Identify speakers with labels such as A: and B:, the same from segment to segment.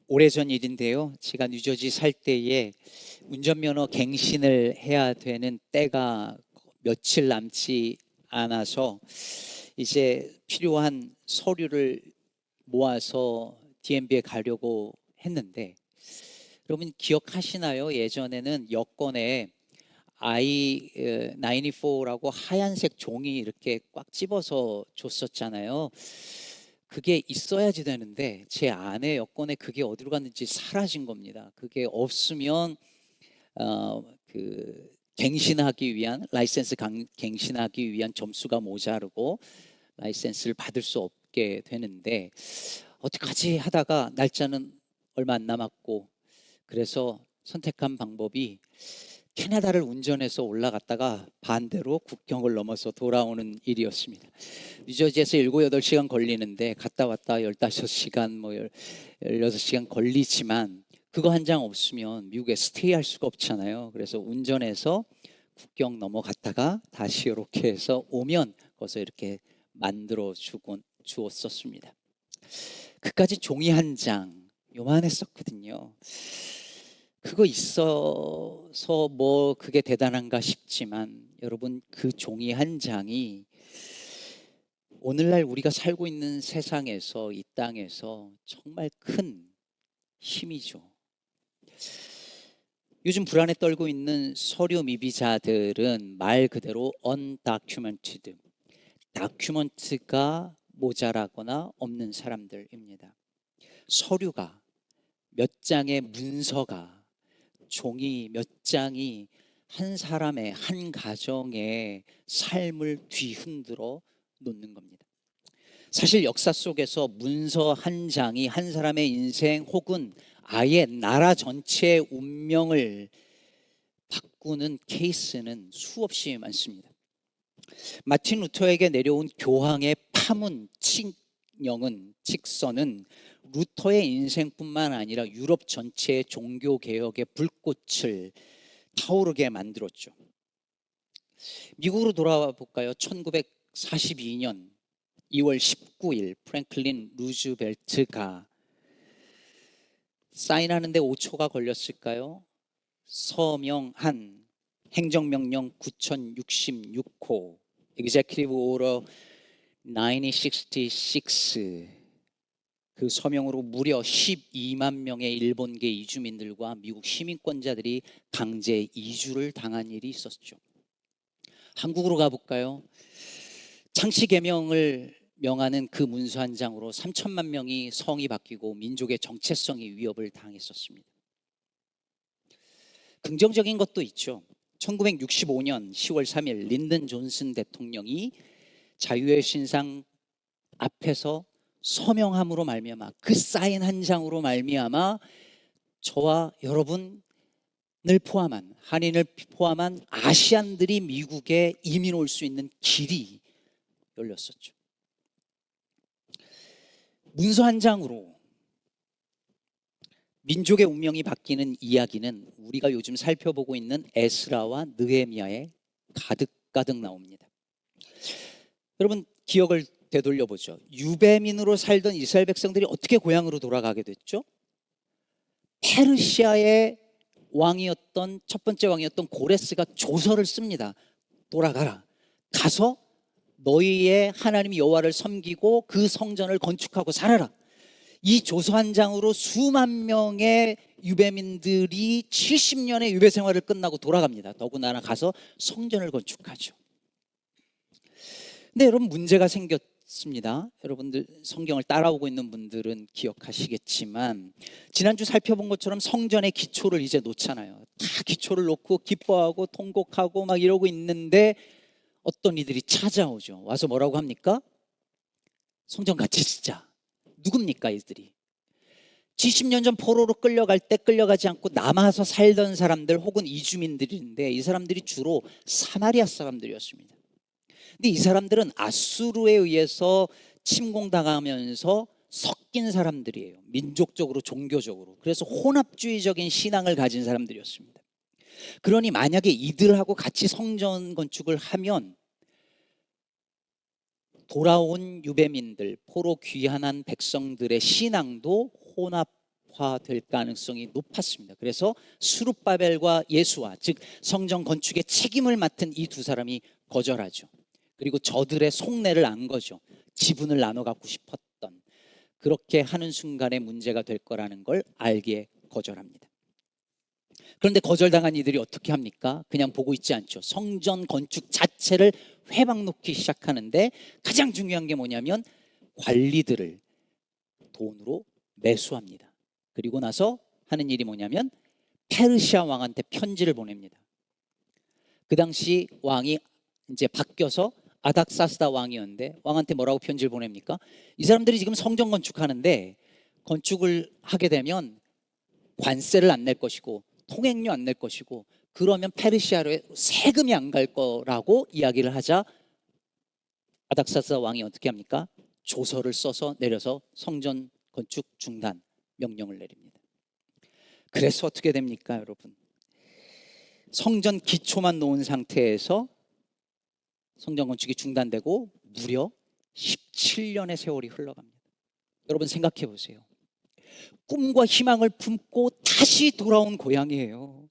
A: 오래전 일인데요. 제가 뉴저지 살 때에 운전면허 갱신을 해야 되는 때가 며칠 남지 않아서 이제 필요한 서류를 모아서 DMV에 가려고 했는데, 여러분 기억하시나요? 예전에는 여권에 I-94라고 하얀색 종이 이렇게 꽉 집어서 줬었잖아요. 그게 있어야지 되는데 제 아내 여권에 그게 어디로 갔는지 사라진 겁니다. 그게 없으면 갱신하기 위한 갱신하기 위한 점수가 모자르고 라이센스를 받을 수 없게 되는데, 어떡하지 하다가 날짜는 얼마 안 남았고, 그래서 선택한 방법이 캐나다를 운전해서 올라갔다가 반대로 국경을 넘어서 돌아오는 일이었습니다. 뉴저지에서 7, 8시간 걸리는데 갔다 왔다 15시간 16시간 걸리지만, 그거 한 장 없으면 미국에 스테이할 수가 없잖아요. 그래서 운전해서 국경 넘어갔다가 다시 이렇게 해서 오면 거기서 이렇게 만들어 주었었습니다. 그까지 종이 한 장 요만했었거든요. 그거 있어서 뭐 그게 대단한가 싶지만, 여러분 그 종이 한 장이 오늘날 우리가 살고 있는 세상에서, 이 땅에서 정말 큰 힘이죠. 요즘 불안에 떨고 있는 서류 미비자들은 말 그대로 undocumented, 다큐먼트가 모자라거나 없는 사람들입니다. 서류가 몇 장의 문서가, 종이 몇 장이 한 사람의, 한 가정의 삶을 뒤흔들어 놓는 겁니다. 사실 역사 속에서 문서 한 장이 한 사람의 인생 혹은 아예 나라 전체의 운명을 바꾸는 케이스는 수없이 많습니다. 마틴 루터에게 내려온 교황의 파문 직선은 루터의 인생뿐만 아니라 유럽 전체의 종교개혁의 불꽃을 타오르게 만들었죠. 미국으로 돌아와 볼까요? 1942년 2월 19일 프랭클린 루즈벨트가 사인하는데 5초가 걸렸을까요? 서명한 행정명령 9066호 Executive Order 966, 그 서명으로 무려 12만 명의 일본계 이주민들과 미국 시민권자들이 강제 이주를 당한 일이 있었죠. 한국으로 가볼까요? 창씨개명을 명하는 그 문서 한 장으로 3천만 명이 성이 바뀌고 민족의 정체성이 위협을 당했었습니다. 긍정적인 것도 있죠. 1965년 10월 3일 린든 존슨 대통령이 자유의 신상 앞에서 서명함으로 말미암아, 그 사인 한 장으로 말미암아 저와 여러분을 포함한, 한인을 포함한 아시안들이 미국에 이민 올 수 있는 길이 열렸었죠. 문서 한 장으로 민족의 운명이 바뀌는 이야기는 우리가 요즘 살펴보고 있는 에스라와 느헤미야에 가득 나옵니다. 여러분 기억을 되돌려보죠. 유배민으로 살던 이스라엘 백성들이 어떻게 고향으로 돌아가게 됐죠? 페르시아의 왕이었던, 첫 번째 왕이었던 고레스가 조서를 씁니다. 돌아가라. 가서 너희의 하나님 여호와를 섬기고 그 성전을 건축하고 살아라. 이 조서 한 장으로 수만 명의 유배민들이 70년의 유배 생활을 끝나고 돌아갑니다. 더군다나 가서 성전을 건축하죠. 근데 여러분 문제가 생겼습니다. 여러분들 성경을 따라오고 있는 분들은 기억하시겠지만, 지난주 살펴본 것처럼 성전의 기초를 이제 놓잖아요. 다 기초를 놓고 기뻐하고 통곡하고 막 이러고 있는데 어떤 이들이 찾아오죠. 와서 뭐라고 합니까? 성전 같이 짓자. 누굽니까 이들이? 70년 전 포로로 끌려갈 때 끌려가지 않고 남아서 살던 사람들 혹은 이주민들인데, 이 사람들이 주로 사마리아 사람들이었습니다. 근데 이 사람들은 아수르에 의해서 침공당하면서 섞인 사람들이에요. 민족적으로, 종교적으로. 그래서 혼합주의적인 신앙을 가진 사람들이었습니다. 그러니 만약에 이들하고 같이 성전 건축을 하면 돌아온 유배민들, 포로 귀환한 백성들의 신앙도 무력화될 가능성이 높았습니다. 그래서 수룹바벨과 예수와, 즉 성전 건축의 책임을 맡은 이 두 사람이 거절하죠. 그리고 저들의 속내를 안 거죠. 지분을 나눠 갖고 싶었던, 그렇게 하는 순간에 문제가 될 거라는 걸 알기에 거절합니다. 그런데 거절당한 이들이 어떻게 합니까? 그냥 보고 있지 않죠. 성전 건축 자체를 회방 놓기 시작하는데, 가장 중요한 게 뭐냐면 관리들을 돈으로 매수합니다. 그리고 나서 하는 일이 뭐냐면 페르시아 왕한테 편지를 보냅니다. 그 당시 왕이 이제 바뀌어서 아닥사스다 왕이었는데, 왕한테 뭐라고 편지를 보냅니까? 이 사람들이 지금 성전 건축하는데, 건축을 하게 되면 관세를 안 낼 것이고 통행료 안 낼 것이고, 그러면 페르시아로 세금이 안 갈 거라고 이야기를 하자, 아닥사스다 왕이 어떻게 합니까? 조서를 써서 내려서 성전 건축 중단 명령을 내립니다. 그래서 어떻게 됩니까, 여러분? 성전 기초만 놓은 상태에서 성전 건축이 중단되고 무려 17년의 세월이 흘러갑니다. 여러분 생각해 보세요. 꿈과 희망을 품고 다시 돌아온 고향이에요.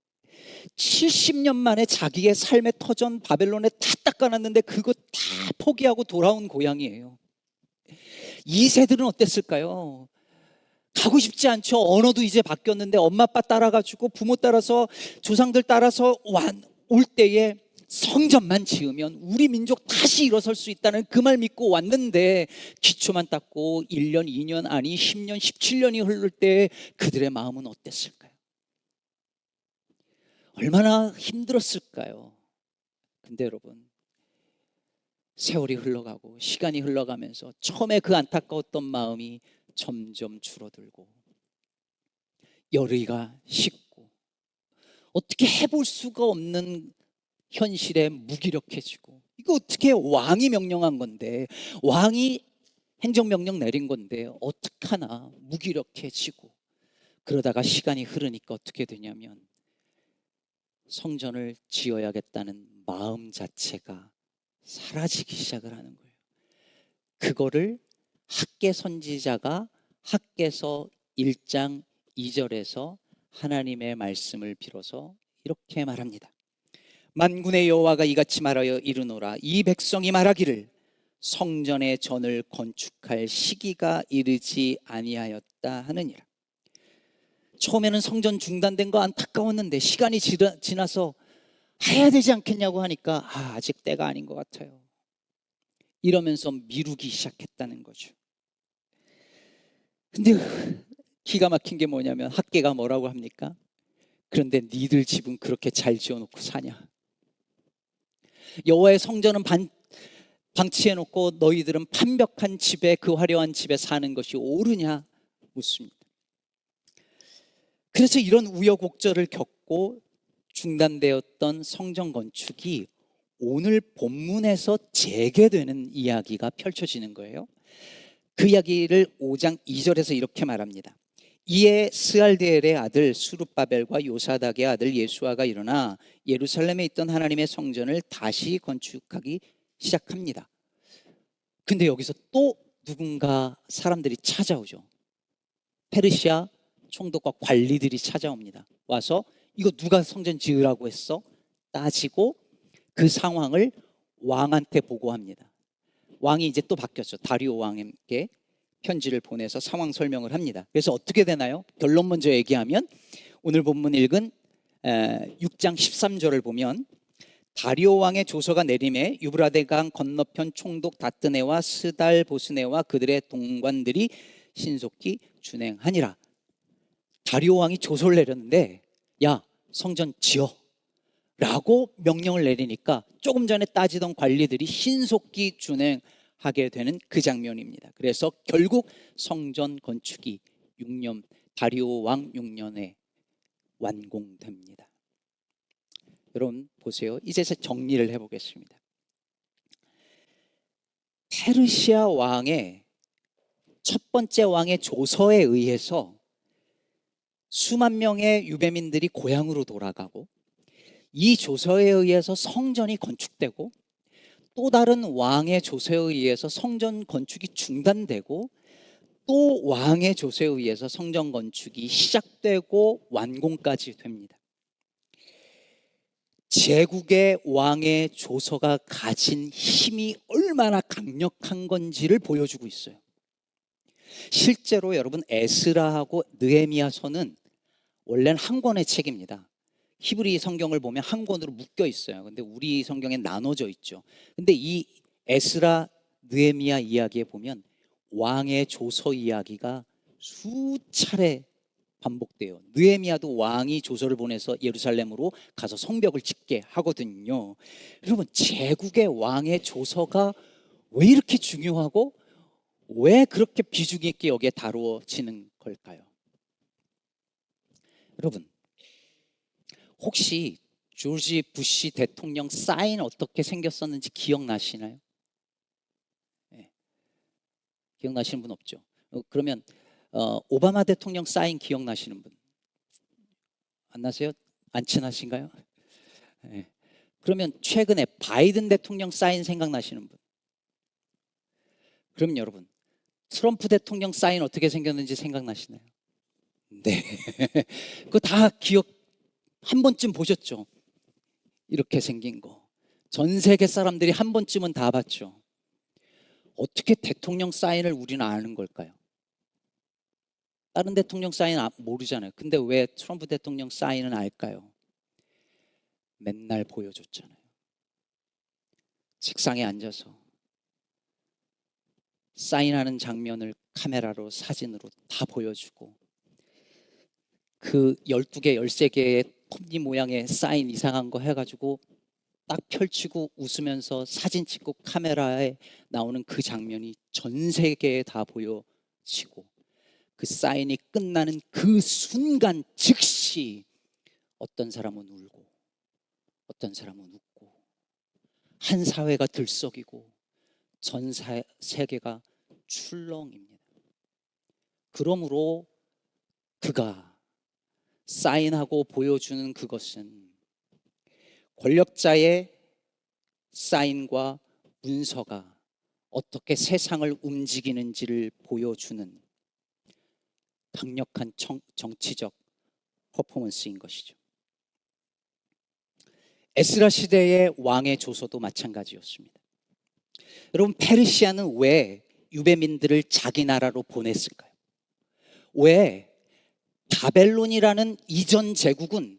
A: 70년 만에 자기의 삶의 터전 바벨론에 다 닦아놨는데 그거 다 포기하고 돌아온 고향이에요. 이 세들은 어땠을까요? 가고 싶지 않죠. 언어도 이제 바뀌었는데 엄마 아빠 따라가지고 부모 따라서 조상들 따라서 올 때에 성전만 지으면 우리 민족 다시 일어설 수 있다는 그 말 믿고 왔는데, 기초만 닦고 1년, 2년, 아니 10년, 17년이 흐를 때 그들의 마음은 어땠을까요? 얼마나 힘들었을까요? 근데 여러분, 세월이 흘러가고 시간이 흘러가면서 처음에 그 안타까웠던 마음이 점점 줄어들고 열의가 식고 어떻게 해볼 수가 없는 현실에 무기력해지고, 이거 어떻게 왕이 명령한 건데, 왕이 행정명령 내린 건데 어떡하나 무기력해지고, 그러다가 시간이 흐르니까 어떻게 되냐면 성전을 지어야겠다는 마음 자체가 사라지기 시작을 하는 거예요. 그거를 학개 선지자가 학개서 1장 2절에서 하나님의 말씀을 빌어서 이렇게 말합니다. 만군의 여호와가 이같이 말하여 이르노라. 이 백성이 말하기를 성전의 전을 건축할 시기가 이르지 아니하였다 하느니라. 처음에는 성전 중단된 거 안타까웠는데 시간이 지나서 해야 되지 않겠냐고 하니까 아직 때가 아닌 것 같아요. 이러면서 미루기 시작했다는 거죠. 근데 기가 막힌 게 뭐냐면 학개가 뭐라고 합니까? 그런데 니들 집은 그렇게 잘 지어놓고 사냐? 여호와의 성전은 방치해놓고 너희들은 판벽한 집에, 그 화려한 집에 사는 것이 옳으냐 묻습니다. 그래서 이런 우여곡절을 겪고 중단되었던 성전 건축이 오늘 본문에서 재개되는 이야기가 펼쳐지는 거예요. 그 이야기를 5장 2절에서 이렇게 말합니다. 이에 스알디엘의 아들 수룹바벨과 요사닥의 아들 예수아가 일어나 예루살렘에 있던 하나님의 성전을 다시 건축하기 시작합니다. 근데 여기서 또 누군가 사람들이 찾아오죠. 페르시아 총독과 관리들이 찾아옵니다. 와서 이거 누가 성전 지으라고 했어? 따지고 그 상황을 왕한테 보고합니다. 왕이 이제 또 바뀌었죠. 다리오 왕에게 편지를 보내서 상황 설명을 합니다. 그래서 어떻게 되나요? 결론 먼저 얘기하면 오늘 본문 읽은 6장 13절을 보면, 다리오 왕의 조서가 내림에 유브라데강 건너편 총독 다뜨네와 스달 보스네와 그들의 동관들이 신속히 준행하니라. 다리오 왕이 조서를 내렸는데 야 성전 지어 라고 명령을 내리니까 조금 전에 따지던 관리들이 신속히 준행하게 되는 그 장면입니다. 그래서 결국 성전 건축이 6년, 다리오 왕 6년에 완공됩니다. 여러분 보세요. 이제 정리를 해보겠습니다. 페르시아 왕의 첫 번째 왕의 조서에 의해서 수만 명의 유대민들이 고향으로 돌아가고, 이 조서에 의해서 성전이 건축되고, 또 다른 왕의 조서에 의해서 성전 건축이 중단되고, 또 왕의 조서에 의해서 성전 건축이 시작되고 완공까지 됩니다. 제국의 왕의 조서가 가진 힘이 얼마나 강력한 건지를 보여주고 있어요. 실제로 여러분, 에스라하고 느헤미야서는 원래는 한 권의 책입니다. 히브리 성경을 보면 한 권으로 묶여 있어요. 근데 우리 성경에 나눠져 있죠. 근데 이 에스라 느헤미야 이야기에 보면 왕의 조서 이야기가 수차례 반복돼요. 느헤미야도 왕이 조서를 보내서 예루살렘으로 가서 성벽을 짓게 하거든요. 여러분, 제국의 왕의 조서가 왜 이렇게 중요하고 왜 그렇게 비중 있게 여기에 다루어지는 걸까요? 여러분, 혹시 조지 부시 대통령 사인 어떻게 생겼었는지 기억나시나요? 네. 기억나시는 분 없죠? 그러면 오바마 대통령 사인 기억나시는 분? 안 나세요? 안 친하신가요? 네. 그러면 최근에 바이든 대통령 사인 생각나시는 분? 그럼 여러분, 트럼프 대통령 사인 어떻게 생겼는지 생각나시나요? 네. 그거 다 기억 한 번쯤 보셨죠? 이렇게 생긴 거. 전 세계 사람들이 한 번쯤은 다 봤죠. 어떻게 대통령 사인을 우리는 아는 걸까요? 다른 대통령 사인 모르잖아요. 근데 왜 트럼프 대통령 사인은 알까요? 맨날 보여줬잖아요. 책상에 앉아서 사인하는 장면을 카메라로 사진으로 다 보여주고, 그 12개, 13개의 톱니 모양의 사인 이상한 거 해가지고 딱 펼치고 웃으면서 사진 찍고 카메라에 나오는 그 장면이 전 세계에 다 보여지고, 그 사인이 끝나는 그 순간 즉시 어떤 사람은 울고 어떤 사람은 웃고 한 사회가 들썩이고 전 세계가 출렁입니다. 그러므로 그가 사인하고 보여주는 그것은 권력자의 사인과 문서가 어떻게 세상을 움직이는지를 보여주는 강력한 정치적 퍼포먼스인 것이죠. 에스라 시대의 왕의 조서도 마찬가지였습니다. 여러분, 페르시아는 왜 유대민들을 자기 나라로 보냈을까요? 왜 바벨론이라는 이전 제국은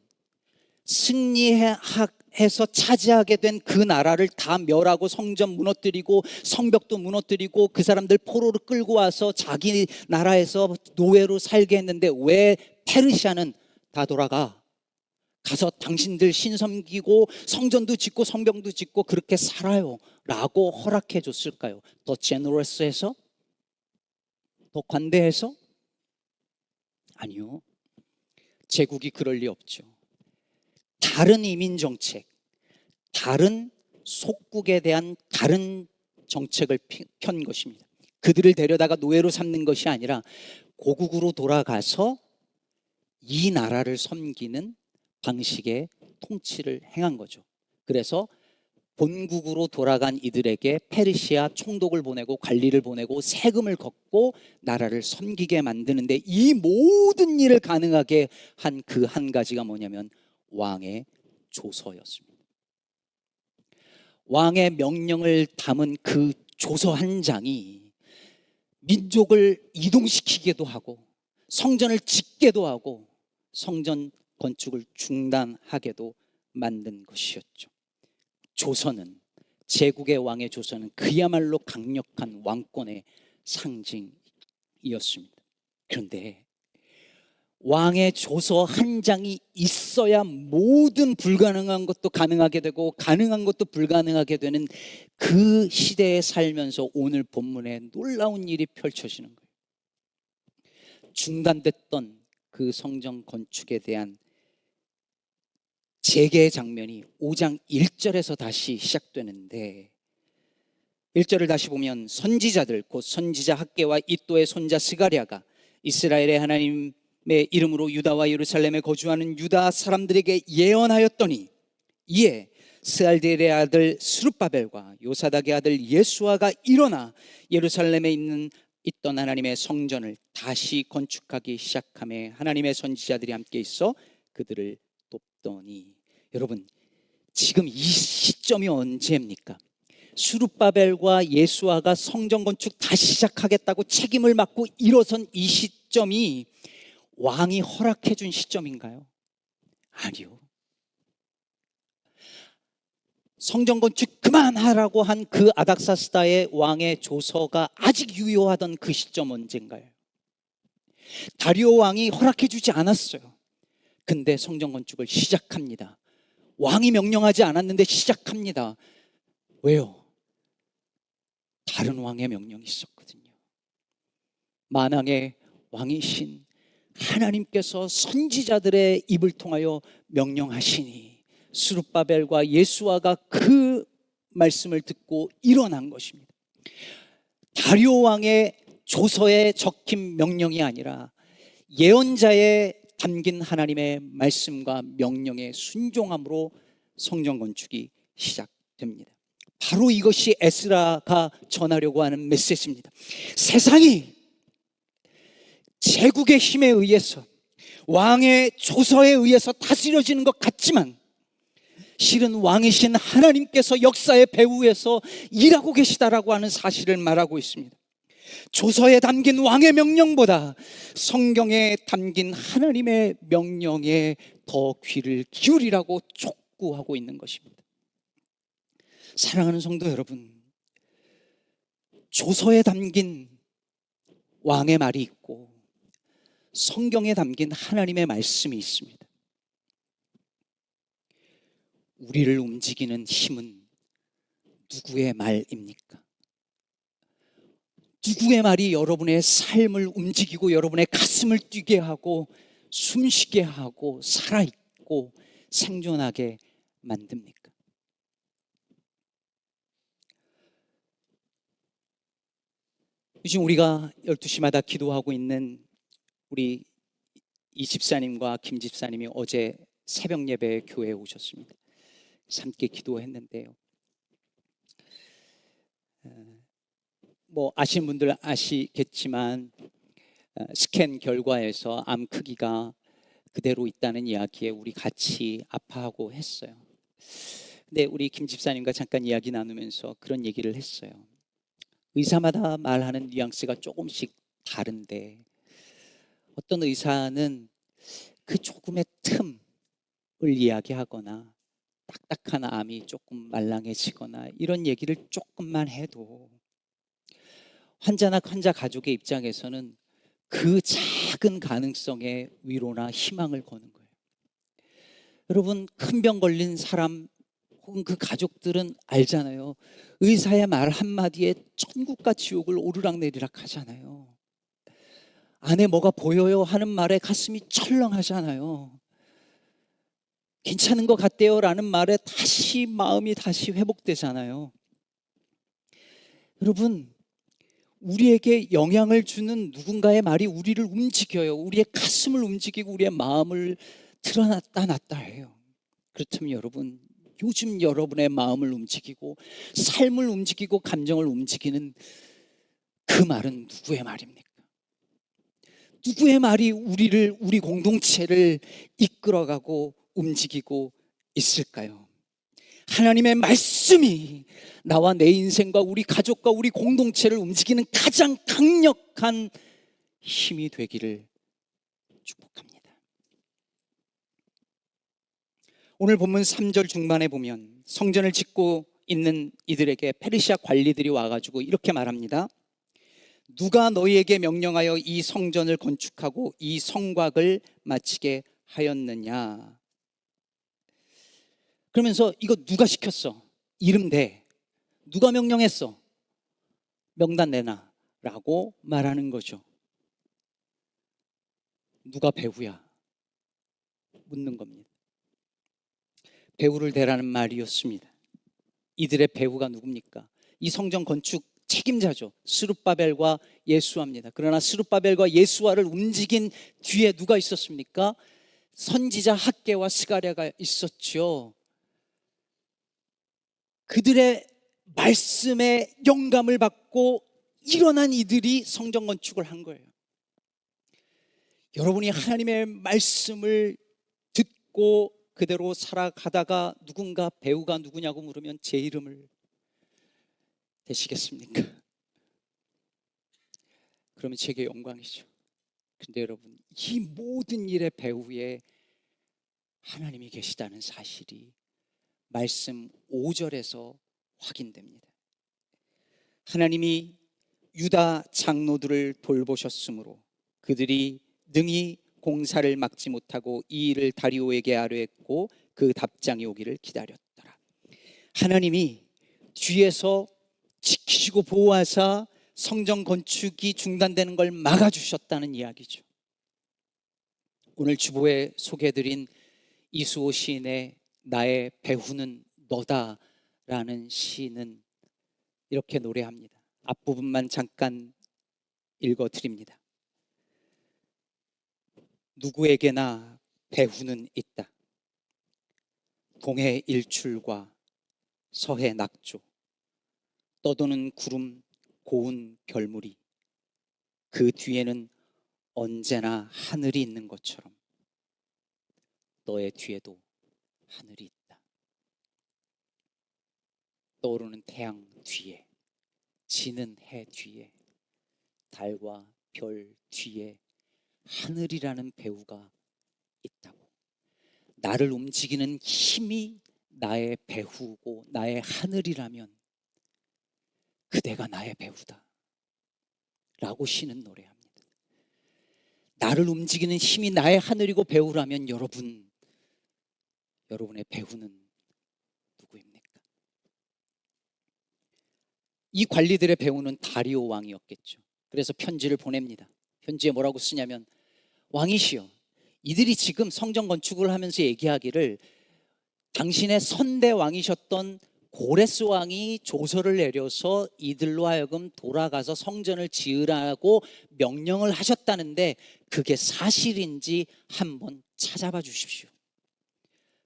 A: 승리해서 차지하게 된 그 나라를 다 멸하고 성전 무너뜨리고 성벽도 무너뜨리고 그 사람들 포로로 끌고 와서 자기 나라에서 노예로 살게 했는데, 왜 페르시아는 다 가서 당신들 신 섬기고 성전도 짓고 성벽도 짓고 그렇게 살아요 라고 허락해 줬을까요? 더 제너러스해서? 더 관대해서? 아니요. 제국이 그럴 리 없죠. 다른 이민 정책, 다른 속국에 대한 다른 정책을 편 것입니다. 그들을 데려다가 노예로 삼는 것이 아니라 고국으로 돌아가서 이 나라를 섬기는 방식의 통치를 행한 거죠. 그래서 본국으로 돌아간 이들에게 페르시아 총독을 보내고 관리를 보내고 세금을 걷고 나라를 섬기게 만드는데, 이 모든 일을 가능하게 한 그 한 가지가 뭐냐면 왕의 조서였습니다. 왕의 명령을 담은 그 조서 한 장이 민족을 이동시키기도 하고 성전을 짓게도 하고 성전 건축을 중단하게도 만든 것이었죠. 조서는, 제국의 왕의 조서는 그야말로 강력한 왕권의 상징이었습니다. 그런데 왕의 조서 한 장이 있어야 모든 불가능한 것도 가능하게 되고 가능한 것도 불가능하게 되는 그 시대에 살면서 오늘 본문에 놀라운 일이 펼쳐지는 거예요. 중단됐던 그 성전 건축에 대한 재개 장면이 5장 1절에서 다시 시작되는데, 1절을 다시 보면 선지자들 곧 선지자 학개와 이또의 손자 스가랴가 이스라엘의 하나님의 이름으로 유다와 예루살렘에 거주하는 유다 사람들에게 예언하였더니, 이에 스알디엘의 아들 스룹바벨과 요사닥의 아들 예수아가 일어나 예루살렘에 있는 있던 하나님의 성전을 다시 건축하기 시작하며 하나님의 선지자들이 함께 있어 그들을 돕더니, 여러분 지금 이 시점이 언제입니까? 수룹바벨과 예수아가 성전 건축 다시 시작하겠다고 책임을 맡고 일어선 이 시점이 왕이 허락해 준 시점인가요? 아니요. 성전 건축 그만하라고 한 그 아닥사스다의 왕의 조서가 아직 유효하던 그 시점 언젠가요? 다리오 왕이 허락해 주지 않았어요. 근데 성전 건축을 시작합니다. 왕이 명령하지 않았는데 시작합니다. 왜요? 다른 왕의 명령이 있었거든요. 만왕의 왕이신 하나님께서 선지자들의 입을 통하여 명령하시니 스룹바벨과 예수아가 그 말씀을 듣고 일어난 것입니다. 다리오 왕의 조서에 적힌 명령이 아니라 예언자에 담긴 하나님의 말씀과 명령에 순종함으로 성전 건축이 시작됩니다. 바로 이것이 에스라가 전하려고 하는 메시지입니다. 세상이 제국의 힘에 의해서, 왕의 조서에 의해서 다스려지는 것 같지만 실은 왕이신 하나님께서 역사의 배후에서 일하고 계시다라고 하는 사실을 말하고 있습니다. 조서에 담긴 왕의 명령보다 성경에 담긴 하나님의 명령에 더 귀를 기울이라고 촉구하고 있는 것입니다. 사랑하는 성도 여러분, 조서에 담긴 왕의 말이 있고 성경에 담긴 하나님의 말씀이 있습니다. 우리를 움직이는 힘은 누구의 말입니까? 누구의 말이 여러분의 삶을 움직이고 여러분의 가슴을 뛰게 하고 숨쉬게 하고 살아있고 생존하게 만듭니까? 요즘 우리가 12시마다 기도하고 있는 우리 이 집사님과 김 집사님이 어제 새벽 예배 교회에 오셨습니다. 함께 기도했는데요. 뭐 아시는 분들 아시겠지만 스캔 결과에서 암 크기가 그대로 있다는 이야기에 우리 같이 아파하고 했어요. 근데 우리 김 집사님과 잠깐 이야기 나누면서 그런 얘기를 했어요. 의사마다 말하는 뉘앙스가 조금씩 다른데 어떤 의사는 그 조금의 틈을 이야기하거나 딱딱한 암이 조금 말랑해지거나 이런 얘기를 조금만 해도 환자나 환자 가족의 입장에서는 그 작은 가능성의 위로나 희망을 거는 거예요. 여러분, 큰 병 걸린 사람 혹은 그 가족들은 알잖아요. 의사의 말 한마디에 천국과 지옥을 오르락내리락 하잖아요. 안에 뭐가 보여요 하는 말에 가슴이 철렁하잖아요. 괜찮은 것 같대요 라는 말에 다시 마음이 다시 회복되잖아요. 여러분, 우리에게 영향을 주는 누군가의 말이 우리를 움직여요. 우리의 가슴을 움직이고 우리의 마음을 드러났다 놨다 해요. 그렇다면 여러분, 요즘 여러분의 마음을 움직이고 삶을 움직이고 감정을 움직이는 그 말은 누구의 말입니까? 누구의 말이 우리 공동체를 이끌어가고 움직이고 있을까요? 하나님의 말씀이 나와 내 인생과 우리 가족과 우리 공동체를 움직이는 가장 강력한 힘이 되기를 축복합니다. 오늘 본문 3절 중반에 보면 성전을 짓고 있는 이들에게 페르시아 관리들이 와가지고 이렇게 말합니다. 누가 너희에게 명령하여 이 성전을 건축하고 이 성곽을 마치게 하였느냐? 그러면서 이거 누가 시켰어? 이름 대. 누가 명령했어? 명단 내놔 라고 말하는 거죠. 누가 배후야? 묻는 겁니다. 배후를 대라는 말이었습니다. 이들의 배후가 누굽니까? 이 성전 건축 책임자죠. 스룹바벨과 예수아입니다. 그러나 스룹바벨과 예수아를 움직인 뒤에 누가 있었습니까? 선지자 학개와 스가랴가 있었죠. 그들의 말씀에 영감을 받고 일어난 이들이 성전 건축을 한 거예요. 여러분이 하나님의 말씀을 듣고 그대로 살아가다가 누군가 배우가 누구냐고 물으면 제 이름을 대시겠습니까? 그러면 제게 영광이죠. 근데 여러분, 이 모든 일의 배후에 하나님이 계시다는 사실이 말씀 5절에서 확인됩니다. 하나님이 유다 장로들을 돌보셨으므로 그들이 능히 공사를 막지 못하고 이 일을 다리오에게 아뢰었고 그 답장이 오기를 기다렸더라. 하나님이 뒤에서 지키시고 보호하사 성전 건축이 중단되는 걸 막아주셨다는 이야기죠. 오늘 주보에 소개해드린 이수호 시인의 나의 배후는 너다라는 시는 이렇게 노래합니다. 앞부분만 잠깐 읽어드립니다. 누구에게나 배후는 있다. 동해 일출과 서해 낙조, 떠도는 구름, 고운 별무리, 그 뒤에는 언제나 하늘이 있는 것처럼 너의 뒤에도 하늘이 있다. 떠오르는 태양 뒤에, 지는 해 뒤에, 달과 별 뒤에 하늘이라는 배후가 있다고. 나를 움직이는 힘이 나의 배후고 나의 하늘이라면 그대가 나의 배후다 라고 시는 노래합니다. 나를 움직이는 힘이 나의 하늘이고 배후라면 여러분의 배후는 누구입니까? 이 관리들의 배후는 다리오 왕이었겠죠. 그래서 편지를 보냅니다. 편지에 뭐라고 쓰냐면, 왕이시여, 이들이 지금 성전 건축을 하면서 얘기하기를 당신의 선대 왕이셨던 고레스 왕이 조서를 내려서 이들로 하여금 돌아가서 성전을 지으라고 명령을 하셨다는데 그게 사실인지 한번 찾아봐 주십시오.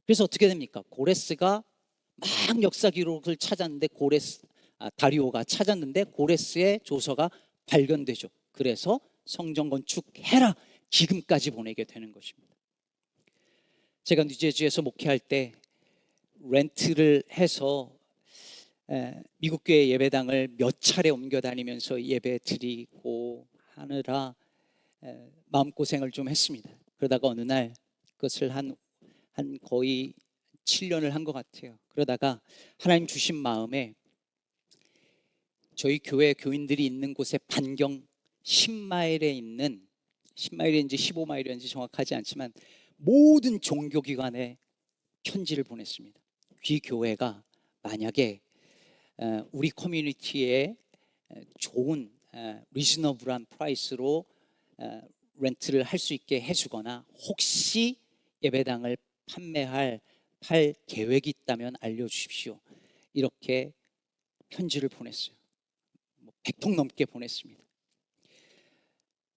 A: 그래서 어떻게 됩니까? 고레스가 막 역사 기록을 찾았는데 다리오가 찾았는데 고레스의 조서가 발견되죠. 그래서 성전 건축해라 기금까지 보내게 되는 것입니다. 제가 뉴저지에서 목회할 때 렌트를 해서 미국 교회 예배당을 몇 차례 옮겨 다니면서 예배 드리고 하느라 마음고생을 좀 했습니다. 그러다가 어느 날 그것을 한 거의 7년을 한 것 같아요. 그러다가 하나님 주신 마음에 저희 교회 교인들이 있는 곳에 반경 10마일에 있는 10마일인지 15마일인지 정확하지 않지만 모든 종교기관에 편지를 보냈습니다. 이 교회가 만약에 우리 커뮤니티에 좋은 리즈너블한 프라이스로 렌트를 할 수 있게 해주거나 혹시 예배당을 팔 계획이 있다면 알려주십시오. 이렇게 편지를 보냈어요. 100통 넘게 보냈습니다.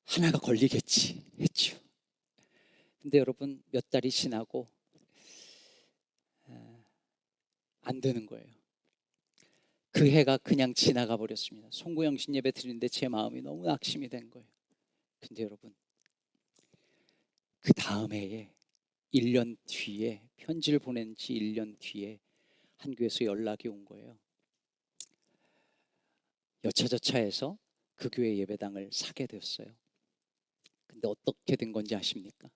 A: 하나가 걸리겠지 했죠. 근데 여러분, 몇 달이 지나고 안 되는 거예요. 그 해가 그냥 지나가 버렸습니다. 송구영신 예배 드리는데 제 마음이 너무 낙심이 된 거예요. 근데 여러분, 그 다음 해에 1년 뒤에 편지를 보낸 지 1년 뒤에 한 교회에서 연락이 온 거예요. 여차저차해서 그 교회 예배당을 사게 되었어요. 근데 어떻게 된 건지 아십니까?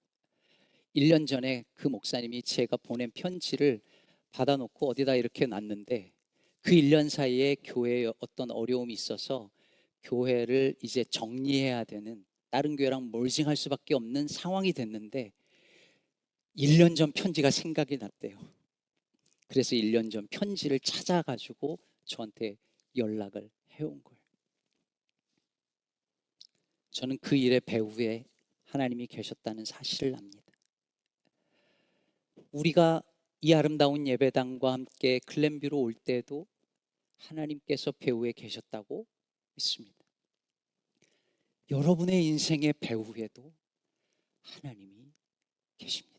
A: 1년 전에 그 목사님이 제가 보낸 편지를 받아놓고 어디다 이렇게 놨는데 그 1년 사이에 교회에 어떤 어려움이 있어서 교회를 이제 정리해야 되는, 다른 교회랑 멀징할 수밖에 없는 상황이 됐는데 1년 전 편지가 생각이 났대요. 그래서 1년 전 편지를 찾아가지고 저한테 연락을 해온 거예요. 저는 그 일의 배후에 하나님이 계셨다는 사실을 압니다. 우리가 이 아름다운 예배당과 함께 글램뷰로 올 때도 하나님께서 배후에 계셨다고 믿습니다. 여러분의 인생의 배후에도 하나님이 계십니다.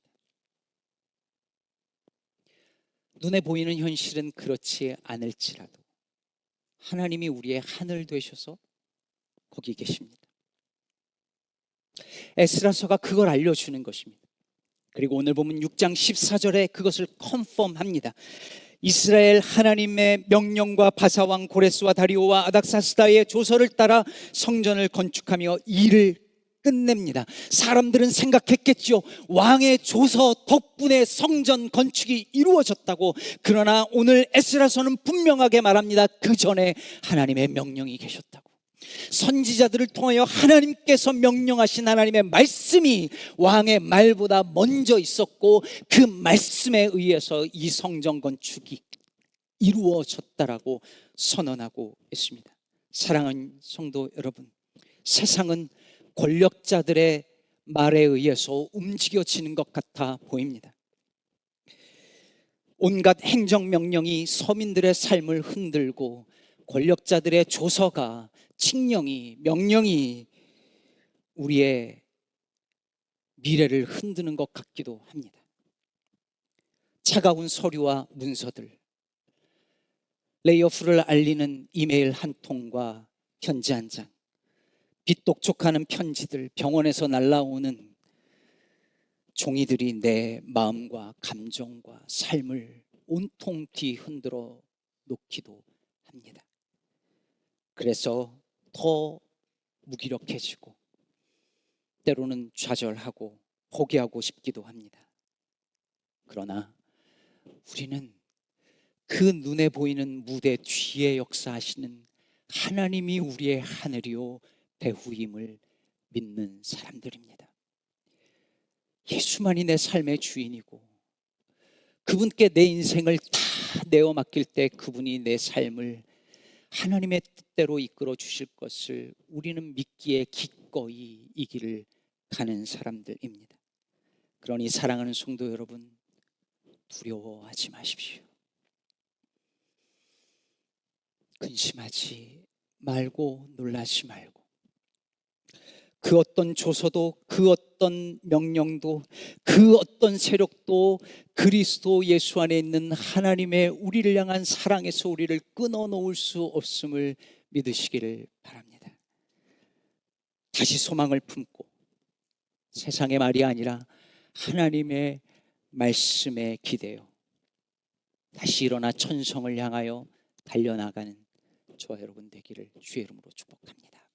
A: 눈에 보이는 현실은 그렇지 않을지라도 하나님이 우리의 하늘 되셔서 거기 계십니다. 에스라서가 그걸 알려주는 것입니다. 그리고 오늘 보면 6장 14절에 그것을 컨펌합니다. 이스라엘 하나님의 명령과 바사왕 고레스와 다리오와 아닥사스다의 조서를 따라 성전을 건축하며 일을 끝냅니다. 사람들은 생각했겠죠. 왕의 조서 덕분에 성전 건축이 이루어졌다고. 그러나 오늘 에스라서는 분명하게 말합니다. 그 전에 하나님의 명령이 계셨다고. 선지자들을 통하여 하나님께서 명령하신 하나님의 말씀이 왕의 말보다 먼저 있었고, 그 말씀에 의해서 이 성전 건축이 이루어졌다라고 선언하고 있습니다. 사랑하는 성도 여러분, 세상은 권력자들의 말에 의해서 움직여지는 것 같아 보입니다. 온갖 행정명령이 서민들의 삶을 흔들고, 권력자들의 조서가, 칙령이, 명령이 우리의 미래를 흔드는 것 같기도 합니다. 차가운 서류와 문서들, 레이오프를 알리는 이메일 한 통과 편지 한 장, 빚독촉하는 편지들, 병원에서 날라오는 종이들이 내 마음과 감정과 삶을 온통 뒤흔들어 놓기도 합니다. 그래서 더 무기력해지고, 때로는 좌절하고 포기하고 싶기도 합니다. 그러나 우리는 그 눈에 보이는 무대 뒤에 역사하시는 하나님이 우리의 하늘이요 배후임을 믿는 사람들입니다. 예수만이 내 삶의 주인이고, 그분께 내 인생을 다 내어 맡길 때 그분이 내 삶을 하나님의 뜻대로 이끌어 주실 것을 우리는 믿기에 기꺼이 이 길을 가는 사람들입니다. 그러니 사랑하는 성도 여러분, 두려워하지 마십시오. 근심하지 말고 놀라지 말고, 그 어떤 조서도, 그 어떤 명령도, 그 어떤 세력도 그리스도 예수 안에 있는 하나님의 우리를 향한 사랑에서 우리를 끊어놓을 수 없음을 믿으시기를 바랍니다. 다시 소망을 품고 세상의 말이 아니라 하나님의 말씀에 기대어 다시 일어나 천성을 향하여 달려나가는 저와 여러분 되기를 주의 이름으로 축복합니다.